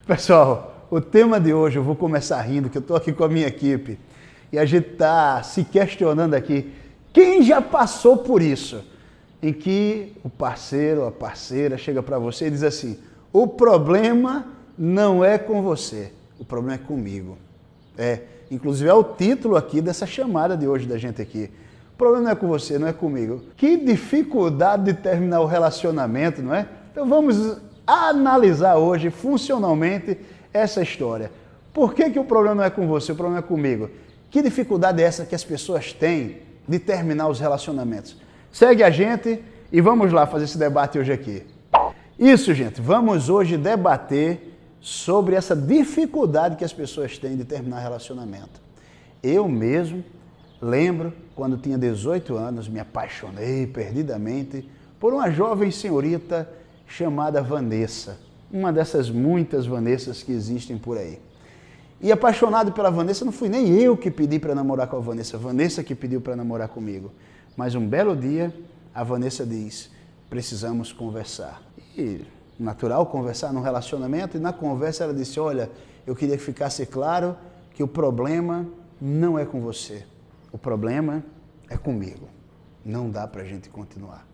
Pessoal, o tema de hoje, eu vou começar rindo, que eu estou aqui com a minha equipe e a gente está se questionando aqui, quem já passou por isso? Em que o parceiro, a parceira chega para você e diz assim, o problema não é com você, o problema é comigo. Inclusive é o título aqui dessa chamada de hoje da gente aqui. O problema não é com você, não é comigo. Que dificuldade de terminar o relacionamento, não é? Então vamos analisar hoje, funcionalmente, essa história. Por que o problema não é com você, o problema é comigo? Que dificuldade é essa que as pessoas têm de terminar os relacionamentos? Segue a gente e vamos lá fazer esse debate hoje aqui. Isso, gente, vamos hoje debater sobre essa dificuldade que as pessoas têm de terminar relacionamento. Eu mesmo lembro, quando tinha 18 anos, me apaixonei perdidamente por uma jovem senhorita chamada Vanessa, uma dessas muitas Vanessas que existem por aí. E apaixonado pela Vanessa, não fui nem eu que pedi para namorar com a Vanessa que pediu para namorar comigo. Mas um belo dia, a Vanessa diz, precisamos conversar. E natural conversar num relacionamento, e na conversa ela disse, olha, eu queria que ficasse claro que o problema não é com você, o problema é comigo. Não dá pra gente continuar.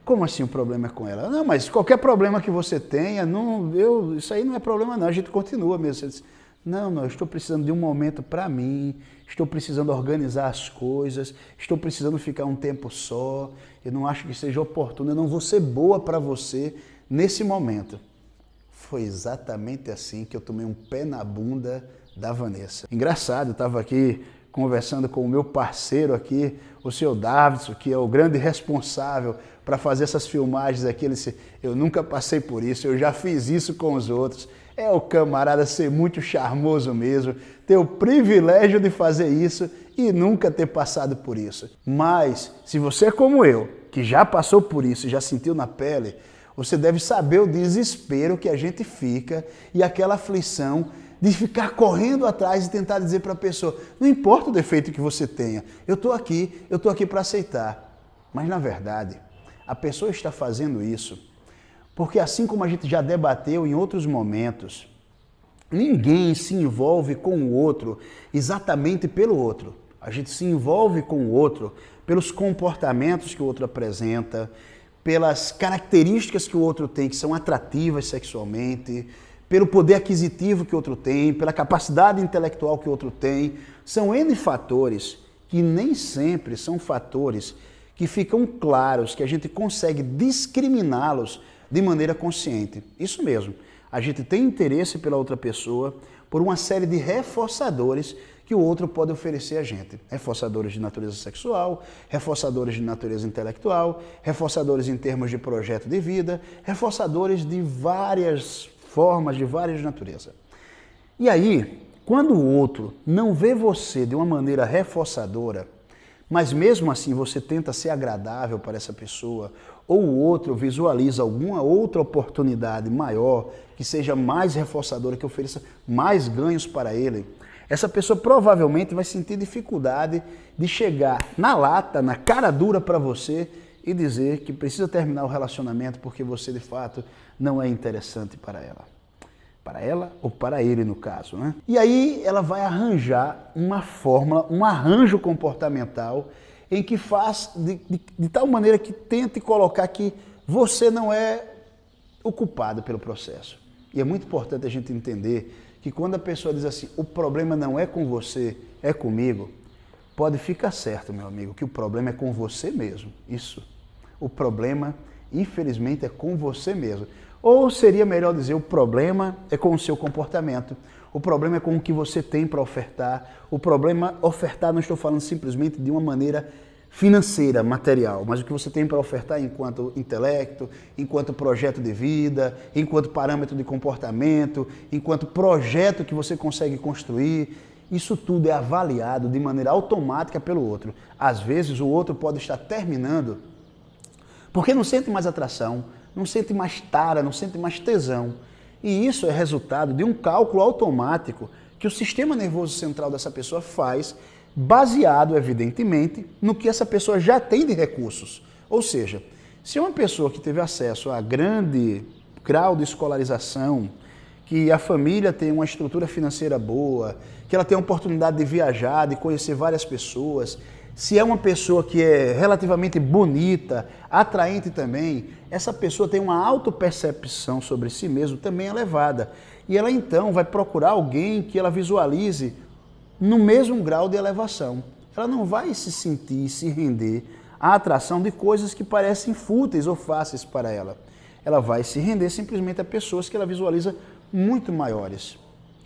Como assim o problema é com ela? Não, mas qualquer problema que você tenha, isso aí não é problema não, a gente continua mesmo. Você diz, não, eu estou precisando de um momento para mim, estou precisando organizar as coisas, estou precisando ficar um tempo só, eu não acho que seja oportuno, eu não vou ser boa para você nesse momento. Foi exatamente assim que eu tomei um pé na bunda da Vanessa. Engraçado, eu estava aqui conversando com o meu parceiro aqui, o seu Davidson, que é o grande responsável para fazer essas filmagens aqui. Ele disse, eu nunca passei por isso, eu já fiz isso com os outros. É o camarada ser muito charmoso mesmo, ter o privilégio de fazer isso e nunca ter passado por isso. Mas, se você é como eu, que já passou por isso e já sentiu na pele, você deve saber o desespero que a gente fica e aquela aflição de ficar correndo atrás e tentar dizer para a pessoa, não importa o defeito que você tenha, eu estou aqui para aceitar. Mas, na verdade, a pessoa está fazendo isso porque, assim como a gente já debateu em outros momentos, ninguém se envolve com o outro exatamente pelo outro. A gente se envolve com o outro pelos comportamentos que o outro apresenta, pelas características que o outro tem que são atrativas sexualmente, pelo poder aquisitivo que o outro tem, pela capacidade intelectual que o outro tem. São N fatores que nem sempre são fatores que ficam claros, que a gente consegue discriminá-los de maneira consciente. Isso mesmo, a gente tem interesse pela outra pessoa por uma série de reforçadores que o outro pode oferecer a gente. Reforçadores de natureza sexual, reforçadores de natureza intelectual, reforçadores em termos de projeto de vida, reforçadores de várias formas, de várias naturezas. E aí, quando o outro não vê você de uma maneira reforçadora, mas mesmo assim você tenta ser agradável para essa pessoa, ou o outro visualiza alguma outra oportunidade maior, que seja mais reforçadora, que ofereça mais ganhos para ele, essa pessoa provavelmente vai sentir dificuldade de chegar na lata, na cara dura para você e dizer que precisa terminar o relacionamento porque você de fato não é interessante para ela. Para ela ou para ele, no caso, né? E aí ela vai arranjar uma fórmula, um arranjo comportamental em que faz de tal maneira que tente colocar que você não é o culpado pelo processo. E é muito importante a gente entender que quando a pessoa diz assim, o problema não é com você, é comigo, pode ficar certo, meu amigo, que o problema é com você mesmo. Isso. O problema, infelizmente, é com você mesmo. Ou seria melhor dizer, o problema é com o seu comportamento, o problema é com o que você tem para ofertar, o problema ofertar, não estou falando simplesmente de uma maneira financeira, material, mas o que você tem para ofertar enquanto intelecto, enquanto projeto de vida, enquanto parâmetro de comportamento, enquanto projeto que você consegue construir, isso tudo é avaliado de maneira automática pelo outro. Às vezes o outro pode estar terminando porque não sente mais atração, não sente mais tara, não sente mais tesão. E isso é resultado de um cálculo automático que o sistema nervoso central dessa pessoa faz, baseado, evidentemente, no que essa pessoa já tem de recursos. Ou seja, se uma pessoa que teve acesso a grande grau de escolarização, que a família tem uma estrutura financeira boa, que ela tem a oportunidade de viajar, de conhecer várias pessoas, se é uma pessoa que é relativamente bonita, atraente também, essa pessoa tem uma autopercepção sobre si mesmo também elevada. E ela então vai procurar alguém que ela visualize no mesmo grau de elevação. Ela não vai se sentir, se render à atração de coisas que parecem fúteis ou fáceis para ela. Ela vai se render simplesmente a pessoas que ela visualiza muito maiores.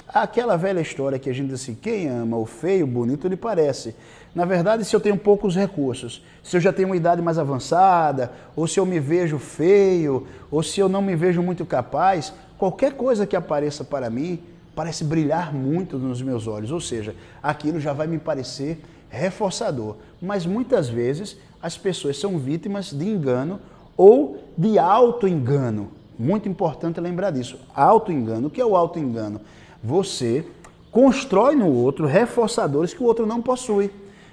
Aquela velha história que a gente diz assim, quem ama o feio, bonito lhe parece. Na verdade, se eu tenho poucos recursos, se eu já tenho uma idade mais avançada, ou se eu me vejo feio, ou se eu não me vejo muito capaz, qualquer coisa que apareça para mim parece brilhar muito nos meus olhos. Ou seja, aquilo já vai me parecer reforçador. Mas muitas vezes as pessoas são vítimas de engano ou de auto-engano. Muito importante lembrar disso. Auto-engano. O que é o auto-engano? Você constrói no outro reforçadores que o outro não possui.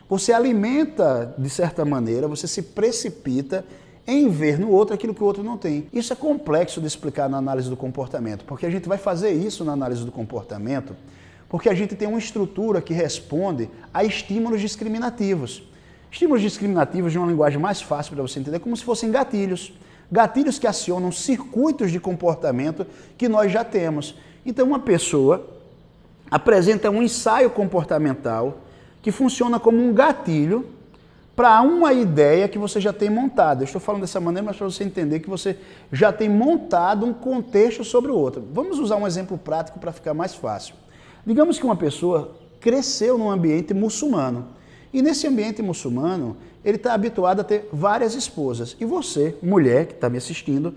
Você alimenta, de certa maneira, você se precipita em ver no outro aquilo que o outro não tem. Isso é complexo de explicar na análise do comportamento, porque a gente vai fazer isso na análise do comportamento, porque a gente tem uma estrutura que responde a estímulos discriminativos. Estímulos discriminativos, de uma linguagem mais fácil para você entender, como se fossem gatilhos. Gatilhos que acionam circuitos de comportamento que nós já temos. Então, uma pessoa apresenta um ensaio comportamental que funciona como um gatilho para uma ideia que você já tem montada. Eu estou falando dessa maneira, mas para você entender que você já tem montado um contexto sobre o outro. Vamos usar um exemplo prático para ficar mais fácil. Digamos que uma pessoa cresceu num ambiente muçulmano. E nesse ambiente muçulmano, ele está habituado a ter várias esposas. E você, mulher que está me assistindo,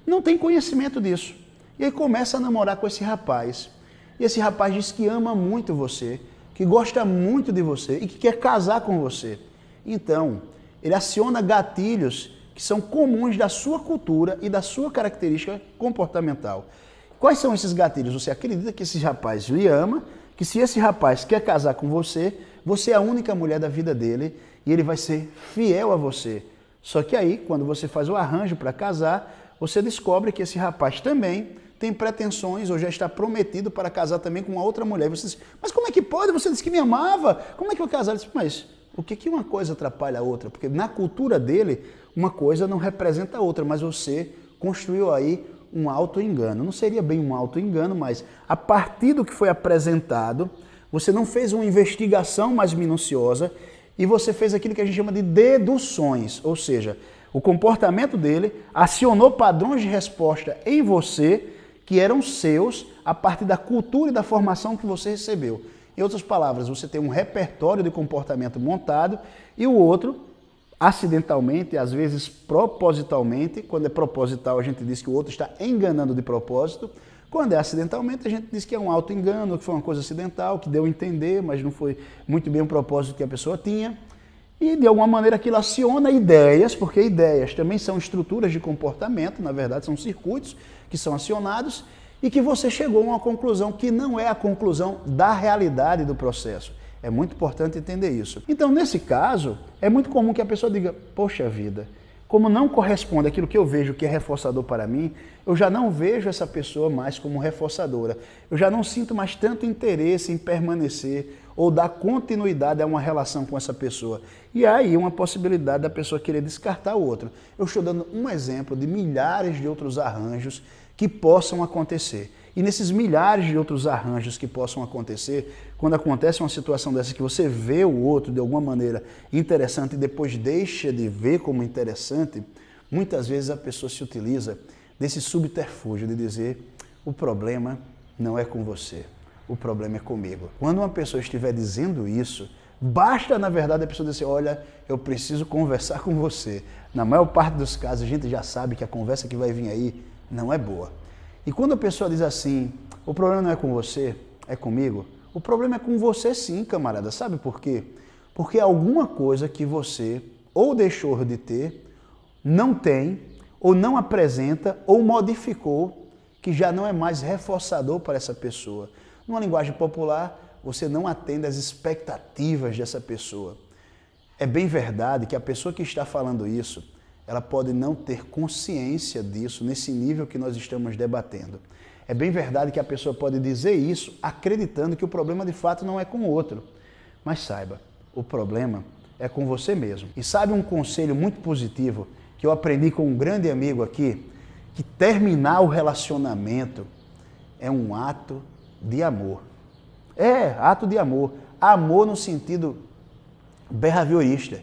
não tem conhecimento disso. E aí começa a namorar com esse rapaz. E esse rapaz diz que ama muito você, que gosta muito de você e que quer casar com você. Então, ele aciona gatilhos que são comuns da sua cultura e da sua característica comportamental. Quais são esses gatilhos? Você acredita que esse rapaz lhe ama, que se esse rapaz quer casar com você, você é a única mulher da vida dele e ele vai ser fiel a você. Só que aí, quando você faz o arranjo para casar, você descobre que esse rapaz também tem pretensões ou já está prometido para casar também com uma outra mulher. Você diz, mas como é que pode? Você disse que me amava. Como é que eu vou casar? Ele disse, mas o que uma coisa atrapalha a outra? Porque na cultura dele, uma coisa não representa a outra, mas você construiu aí um auto-engano. Não seria bem um auto-engano, mas a partir do que foi apresentado, você não fez uma investigação mais minuciosa e você fez aquilo que a gente chama de deduções, ou seja, o comportamento dele acionou padrões de resposta em você que eram seus a partir da cultura e da formação que você recebeu. Em outras palavras, você tem um repertório de comportamento montado e o outro, acidentalmente, às vezes propositalmente, quando é proposital a gente diz que o outro está enganando de propósito, quando é acidentalmente a gente diz que é um auto-engano, que foi uma coisa acidental, que deu a entender, mas não foi muito bem o propósito que a pessoa tinha. E de alguma maneira aquilo aciona ideias, porque ideias também são estruturas de comportamento, na verdade são circuitos que são acionados e que você chegou a uma conclusão que não é a conclusão da realidade do processo. É muito importante entender isso. Então, nesse caso, é muito comum que a pessoa diga, poxa vida, como não corresponde àquilo que eu vejo que é reforçador para mim, eu já não vejo essa pessoa mais como reforçadora. Eu já não sinto mais tanto interesse em permanecer ou dar continuidade a uma relação com essa pessoa. E aí uma possibilidade da pessoa querer descartar o outro. Eu estou dando um exemplo de milhares de outros arranjos que possam acontecer. E nesses milhares de outros arranjos que possam acontecer, quando acontece uma situação dessa que você vê o outro de alguma maneira interessante e depois deixa de ver como interessante, muitas vezes a pessoa se utiliza desse subterfúgio de dizer o problema não é com você, o problema é comigo. Quando uma pessoa estiver dizendo isso, basta na verdade a pessoa dizer, olha, eu preciso conversar com você. Na maior parte dos casos a gente já sabe que a conversa que vai vir aí não é boa. E quando a pessoa diz assim, o problema não é com você, é comigo, o problema é com você sim, camarada. Sabe por quê? Porque alguma coisa que você ou deixou de ter, não tem, ou não apresenta, ou modificou, que já não é mais reforçador para essa pessoa. Numa linguagem popular, você não atende às expectativas dessa pessoa. É bem verdade que a pessoa que está falando isso, ela pode não ter consciência disso nesse nível que nós estamos debatendo. É bem verdade que a pessoa pode dizer isso acreditando que o problema de fato não é com o outro. Mas saiba, o problema é com você mesmo. E sabe um conselho muito positivo que eu aprendi com um grande amigo aqui? Que terminar o relacionamento é um ato de amor. É, ato de amor. Amor no sentido behaviorista,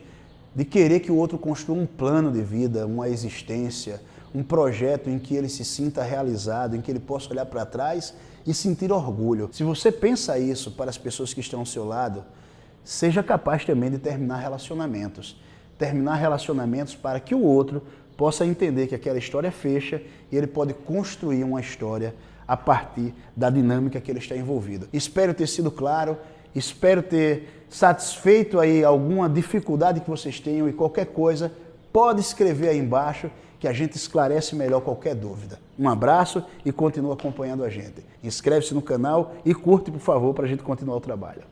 de querer que o outro construa um plano de vida, uma existência, um projeto em que ele se sinta realizado, em que ele possa olhar para trás e sentir orgulho. Se você pensa isso para as pessoas que estão ao seu lado, seja capaz também de terminar relacionamentos. Terminar relacionamentos para que o outro possa entender que aquela história fecha e ele pode construir uma história a partir da dinâmica que ele está envolvido. Espero ter sido claro, espero ter satisfeito aí alguma dificuldade que vocês tenham e qualquer coisa, pode escrever aí embaixo que a gente esclarece melhor qualquer dúvida. Um abraço e continua acompanhando a gente. Inscreve-se no canal e curte, por favor, para a gente continuar o trabalho.